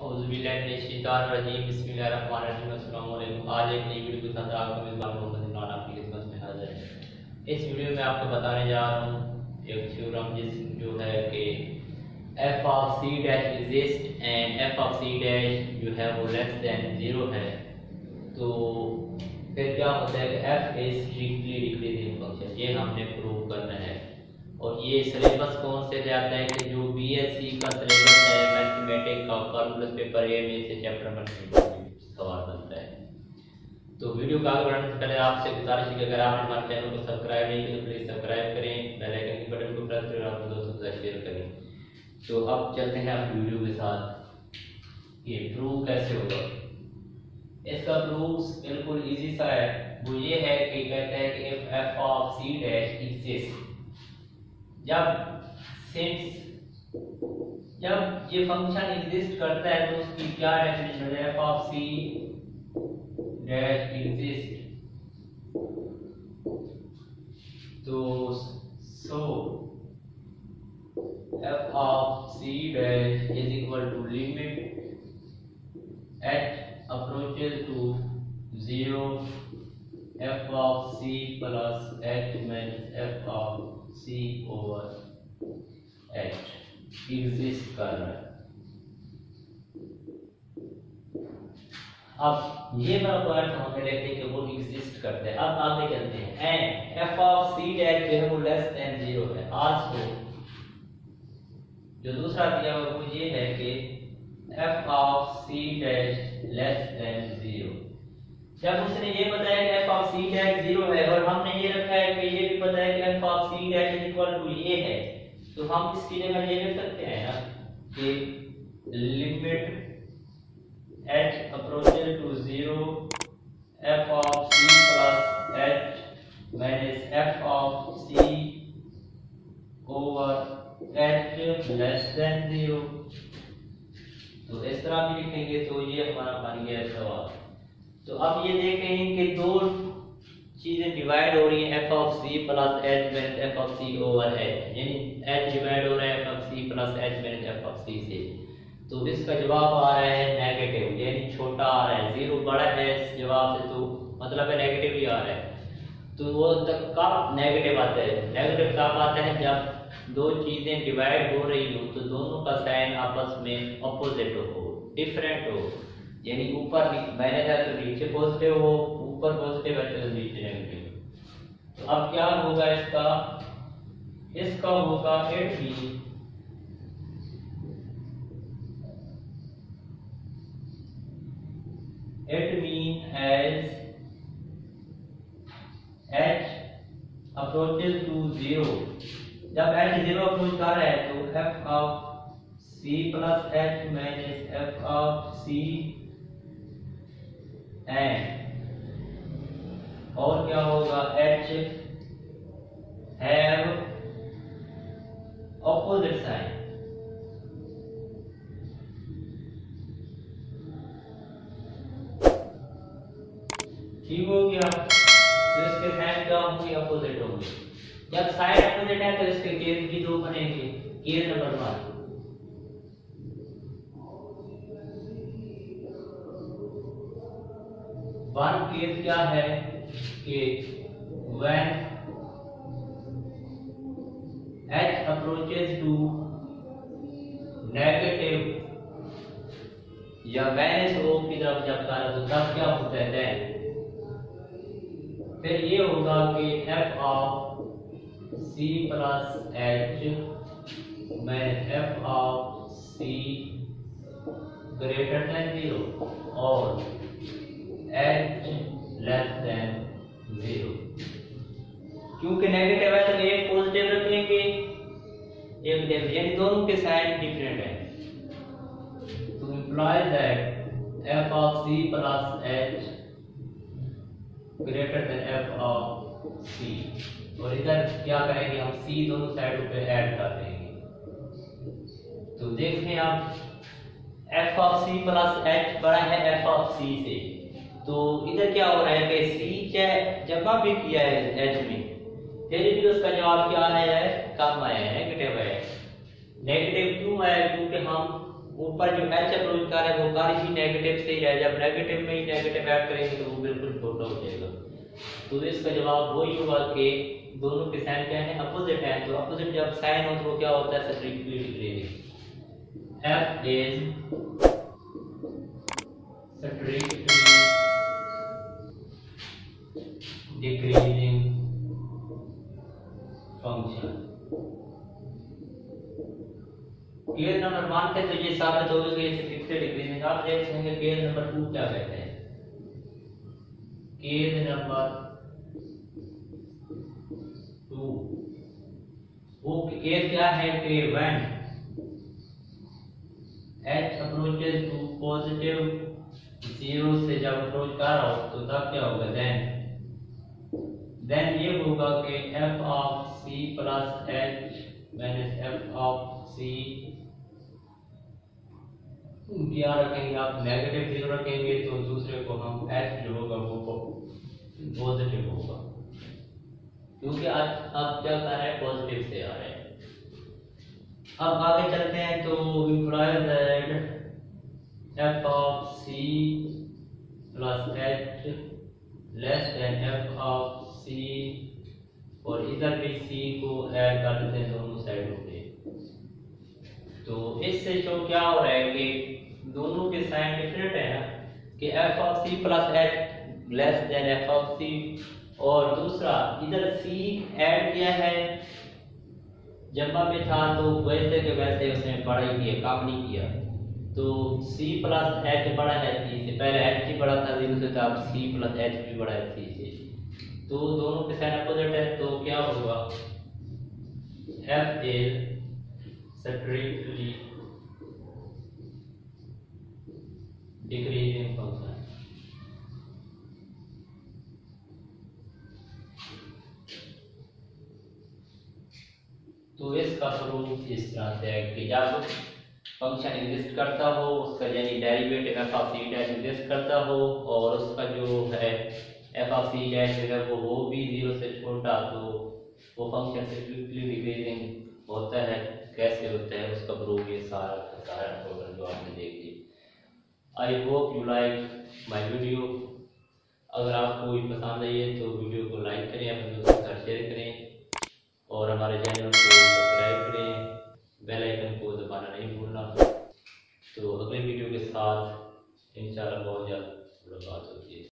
बिस्मिल्लाहिर्रहमानिर्रहीम। आज एक नई वीडियो के साथ आपका मेज़बान मोहम्मद इमरान आपकी खिदमत में हाजिर है। इस वीडियो में आपको बताने जा रहा हूँ एक थ्योरम जो है कि f of c dash exist and f of c dash जो है वो लेस देन 0 है। तो फिर क्या होता है कि f is strictly decreasing function, ये हमने प्रूव करना है। और ये सिलेबस कौन से ले आता है कि जो बीएससी का सिलेबस है मैथमेटिक्स का फॉर्मूला पेपर ए में से चैप्टर नंबर 3 सवाल बनता है। तो वीडियो का आगे बढ़ने से पहले आपसे गुजारिश है कि अगर आपने हमारे चैनल को सब्सक्राइब नहीं किया तो प्लीज सब्सक्राइब करें, बेल आइकन के बटन को प्रेस करें और अपने दोस्तों के साथ शेयर करें। तो अब चलते हैं आप वीडियो के साथ। ये प्रूव कैसे होगा, इसका प्रूफ बिल्कुल इजी सा है। वो ये है कि कहते हैं कि if f of c dash exist, जब ये फंक्शन एग्जिस्ट करता है तो उसकी क्या डेफिनेशन है, f of c dash exist. तो f of c dash is equal to limit h approaches to 0 f of c plus h minus f of c over h exist कर रहा है। अब ये वाला पॉइंट हमें देखते हैं कि वो एग्जिस्ट करते हैं। अब आगे चलते हैं and f of c dash जो है वो लेस देन 0 है। आज को जो दूसरा दिया हुआ वो ये है कि f of c dash less than 0। जब उसने ये बताया कि f ऑफ c डैश 0 है और हमने ये रखा है कि ये भी पता है कि f of c dash is equal to ये है, तो हम इसकी जगह ये लिख सकते हैं ना कि limit h approaches to 0 f of c plus h minus f of c over h less than 0। तो इस तरह भी लिखेंगे तो ये हमारा बन गया सवाल। तो अब ये देखें कि दो चीजें डिवाइड हो रही हैं, f of c plus h minus f of c over h, यानी h डिवाइड हो रहा है f of c plus h minus f of c से। तो इसका जवाब आ रहा है नेगेटिव, यानी छोटा आ रहा है, 0 बड़ा है इस जवाब से, तो मतलब है नेगेटिव ही आ रहा है। तो वो कब नेगेटिव आता है, नेगेटिव कब आता है जब दो चीजें डिवाइड हो रही हो तो दोनों का साइन आपस में अपोजिट हो, डिफरेंट हो, यानी ऊपर माइनस है तो नीचे पॉजिटिव हो, ऊपर पॉजिटिव है तो नीचे नेगेटिव। तो अब क्या होगा इसका होगा it mean as h approaches to 0, जब h 0 अप्रोच कर रहा है तो f of c plus h minus f of c and और क्या होगा h हैव ऑपोजिट साइन। ठीक हो गया, तो इसके साइन क्या होंगे, अपोजिट होंगे। जब साइन अपोजिट है तो इसके केस भी दो बनेंगे। केस नंबर 1 केस क्या है कि when h approaches to negative या माइनस o की तरफ जब जा रहा तो तब क्या होता है, फिर ये होगा कि f of c plus h minus f of c greater than 0 और h लेस देन 0। क्योंकि नेगेटिव है तो एक पॉजिटिव रखेंगे एक नेगेटिव, यानी दोनों के साइन डिफरेंट है। तो implies that f of c plus h greater than f of c। और इधर क्या करेंगे हम, c दोनों साइडों पे ऐड कर देंगे। तो देखें आप f of c plus h बड़ा है f ऑफ c से, तो इधर क्या हो रहा है कि c जमा भी किया है h में, फिर भी उसका जवाब क्या आया है, कम आया है, नेगेटिव आया है। नेगेटिव क्यों आया, क्योंकि हम ऊपर जो एच अप्रोच कर रहा है वो कार ही नेगेटिव से ही रह, जब नेगेटिव में ही नेगेटिव ऐड करेंगे तो वो बिल्कुल छोटा हो जाएगा। तो इसका जवाब वही होगा कि दोनों के साइन क्या है, अपोजिट है। तो अपोजिट जब साइन हो तो वो क्या होता है, strictly decreasing. f is strictly decreasing function. Case number 1 है तो ये साबित हो गया कि स्ट्रिक्टली डिक्रीजिंग। आप देख सकते हैं केस नंबर 2 क्या कहते हैं। केस नंबर 2 वो केस क्या है कि when h approaches to positive 0 से जब अप्रोच कर रहा हो तो तब क्या होगा, देन ये होगा कि f of c plus h minus f of c क्या रखेंगे आप, नेगेटिव 0 रखेंगे तो दूसरे को हम h जो होगा वो पॉजिटिव होगा, क्योंकि आज अब क्या कर रहे हैं, पॉजिटिव से आ रहे हैं। अब आगे चलते हैं तो implies that f of c plus h less then f of c, और इधर भी c को ऐड कर देते हैं दोनों साइडों पे। तो इससे जो क्या हो रहा है कि दोनों के साइन डिफरेंट है ना, कि f of c plus h less then f of c, और दूसरा इधर c ऐड किया है, जम्मा में था तो वैसे के वैसे उसने बड़ा ही किया, कम नहीं किया। तो c प्लस h बड़ा है c से, पहले h ही बड़ा था 0 से, तो अब c प्लस h भी बड़ा है c से, तो दोनों के साइन अपोजिट है। तो क्या होगा, f is strictly decreasing function. तो इसका प्रूफ इस तरह से है कि जब फंक्शन एग्जिस्ट करता हो, उसका यानी derivative f of c dash exist करता हो, और उसका जो है f ऑफ c डैश है वो भी 0 से छोटा, तो वो फंक्शन स्ट्रिक्टली डिक्रीजिंग होता है। कैसे होता है उसका प्रूफ ये सारा टोटल जो आपने देख लिया। I hope you like my video. अगर आपको पसंद आई है तो वीडियो को लाइक करें, अपने